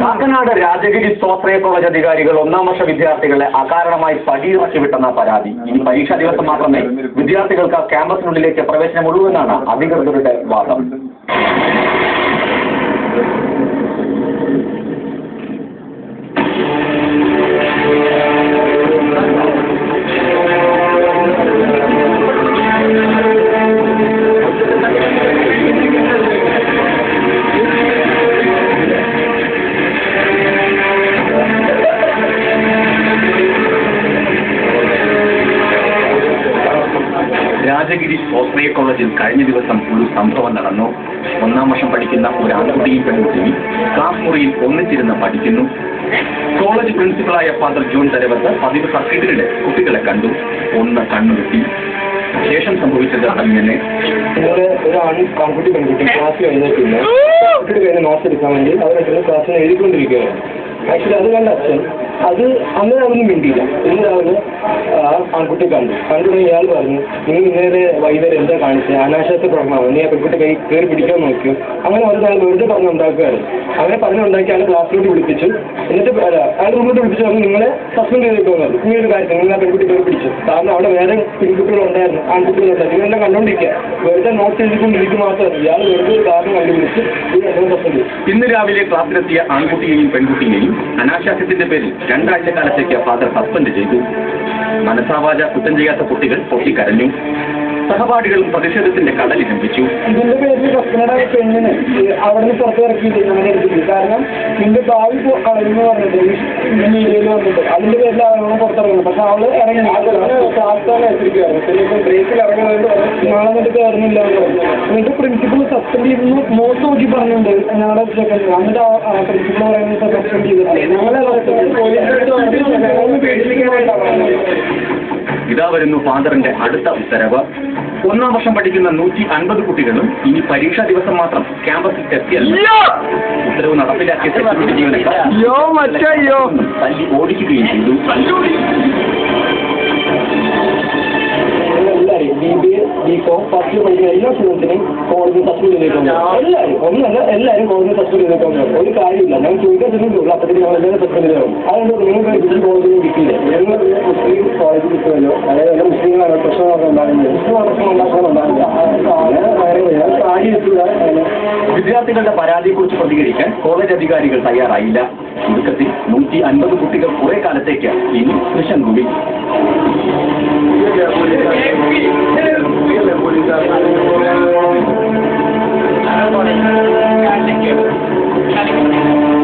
കാക്കനാട് രാജഗിരി സ്വാശ്രയ കോളേജ് അധികാരികൾ 1ാം വർഷ വിദ്യാർത്ഥികളെ അകാരണമായി പടിയിറക്കി വിട്ടെന്ന പരാതി. ഇനി പരീക്ഷാ ദിവസം മാത്രമേ വിദ്യാർത്ഥികൾക്ക് ക്യാമ്പസിനുള്ളിലേക്ക് പ്രവേശനമുള്ളൂ എന്നാണ് അധികൃതരുടെ വാദം. രാജഗിരി സ്വാശ്രയ കോളേജിൽ കഴിഞ്ഞ ദിവസം ഒരു സംഭവം നടന്നു. 1ാം വർഷം പഠിക്കുന്ന ഒരു ആൺകുട്ടിയും പെൺകുട്ടിയും ക്ലാസ് മുറിയിൽ ഒന്നിച്ചിരുന്ന് പഠിക്കുന്നു. കോളേജ് പ്രിൻസിപ്പളായ ഫാദർ ജോൺ തലവത്ത് പതിവ് സർക്കിട്ടിനിടെ കുട്ടികളെ കണ്ടു. ഒന്ന് കണ്ണുകെട്ടി. ശേഷം സംഭവിച്ചത് അങ്ങനെ. ഒരു ആൺകുട്ടി പെൺകുട്ടി ക്ലാസ് കഴിഞ്ഞിട്ടില്ല. കുട്ടിയുടെ കയ്യിൽ നോട്ട്സ് എടുക്കാൻ വേണ്ടി അവരുടെ ക്ലാസ്സിൽ എഴുതിക്കൊണ്ടിരിക്കുകയാണ്. ആക്ച്വലി അത് കണ്ട അച്ഛൻ അന്ന് അതൊന്നും മിണ്ടിയില്ല. ഇന്ന് രാവിലെ ആ ആൺകുട്ടി കണ്ടു ഇയാൾ പറഞ്ഞു, നിങ്ങൾ ഇന്നേരെ വൈകുന്നേരം എന്താ കാണിച്ചത്, അനാശാസ്യ പ്രകടനമാണ്, നീ ആ പെൺകുട്ടി കൈ കയറി പിടിക്കാൻ നോക്കിയോ, അങ്ങനെ ഒരു നാൾ വെറുതെ പറഞ്ഞുണ്ടാക്കുകയാണ്. അങ്ങനെ പറഞ്ഞുണ്ടാക്കി അയാൾ ക്ലാസ്സിലോട്ട് വിളിപ്പിച്ചു. എന്നിട്ട് അയാൾ റൂമിലോട്ട് വിളിപ്പിച്ചു പറഞ്ഞു, നിങ്ങളെ സസ്പെൻഡ് ചെയ്തിട്ടുള്ളത് ഈ ഒരു കാര്യത്തിൽ നിങ്ങൾ ആ പെൺകുട്ടി കയറി പിടിച്ചു. കാരണം അവിടെ വേറെ പെൺകുട്ടികളുണ്ടായിരുന്നു, ആൺകുട്ടികളുണ്ടായിരുന്നു. നിങ്ങളെല്ലാം കണ്ടുകൊണ്ടിരിക്കുക, വെറുതെ നോട്ട് എഴുതിക്കൊണ്ടിരിക്കും മാത്രമല്ല ഇയാൾ വെറുതെ കാരണം കണ്ടുപിടിച്ച് ഈ രണ്ടും സസ്പെൻഡ് ചെയ്തു. ഇന്ന് രാവിലെ ക്ലാസ്സിലെത്തിയ ആൺകുട്ടിയെയും പെൺകുട്ടിയെയും അനാശാസ്യത്തിന്റെ പേരിൽ 2 ആഴ്ചക്കാലത്തേക്ക് ഫാദർ സസ്പെൻഡ് ചെയ്തു. മനസാവാച കുറ്റം ചെയ്യാത്ത കുട്ടികൾ പൊട്ടിക്കരഞ്ഞു. സഹപാഠികളും പ്രതിഷേധത്തിന്റെ കടലിരംഭിച്ചു. ഇതിന്റെ പേരിൽ കസ്റ്റനയുടെ പെണ്ണിന് അവിടെ നിന്ന് പുറത്തിറക്കിയില്ല അങ്ങനെ എടുത്തില്ല. കാരണം നിന്റെ ഭാവി കളയുന്നു പറഞ്ഞിട്ട് ഈ മീഡിയയിൽ വന്നിട്ട് അതിന്റെ പേരിൽ അവളെ പുറത്തിറങ്ങുന്നു. പക്ഷെ അവള് ഇറങ്ങി ക്ലാസ്സാണ് എത്തിരിക്കുകയായിരുന്നു. ബ്രേക്കിൽ ഇറങ്ങുന്നത് നാളെ എന്നിട്ട് കയറുന്നില്ല എന്ന് പറഞ്ഞു. എന്നിട്ട് പ്രിൻസിപ്പൾ സസ്പെൻഡ് ചെയ്തെന്ന് നോട്ട് നോക്കി പറഞ്ഞിട്ടുണ്ട് ഞങ്ങളുടെ സെക്കൻഡ്. എന്നിട്ട് പ്രിൻസിപ്പൾ പറയുന്നത് സസ്പെൻഡ് ചെയ്തിട്ടില്ല. ഞങ്ങളെ പേടിപ്പിക്കാനായിട്ടാണ്. ഇതാ വരുന്നു ഫാദറിന്റെ അടുത്ത ഉത്തരവ്. 1ാം വർഷം പഠിക്കുന്ന 150 കുട്ടികളും ഇനി പരീക്ഷാ ദിവസം മാത്രം ക്യാമ്പസിൽ എത്തിയല്ല. ഉത്തരവ് നടപ്പിലാക്കിയ സെക്യൂരിറ്റി ജീവനക്കാർ തല്ലി ഓടിക്കുകയും ചെയ്തു. BBA, BCom, ഫസ്റ്റ് പഠിക്കുന്ന എല്ലാ സ്റ്റുഡൻസിനെയും കോളേജിൽ സസ്പെൻഡ് ചെയ്തേക്കാണ്. എല്ലാവരും കോളേജിൽ സസ്പെൻഡ് ചെയ്തേക്കാണ്. ഒരു കാര്യമില്ല. ഞാൻ ചോദിക്കാൻ ചെല്ലുള്ളൂ, അപ്പോഴത്തേക്ക് ഞങ്ങൾ എല്ലാവരും സസ്പെൻഡ് ചെയ്തതാണ്. അതുകൊണ്ട് നിങ്ങൾക്ക് ഡിഗ്രി കോളേജിൽ കിട്ടിയില്ല. ഞങ്ങൾ മുസ്ലിം കോളേജിൽ കിട്ടുമല്ലോ, അതായത് മുസ്ലിങ്ങളാണ് പ്രശ്നങ്ങളൊക്കെ ഉണ്ടാകുന്നത്. മുസ്ലിം പ്രശ്നം ഉണ്ടാക്കാനുണ്ടാകില്ല. വിദ്യാർത്ഥികളുടെ പരാതിയെക്കുറിച്ച് പ്രതികരിക്കാൻ കോളേജ് അധികാരികൾ തയ്യാറായില്ല. ചുരുക്കത്തിൽ 150 കുട്ടികൾ കുറെ കാലത്തേക്ക് ഇനി മിഷൻ കൂടി. Gracias.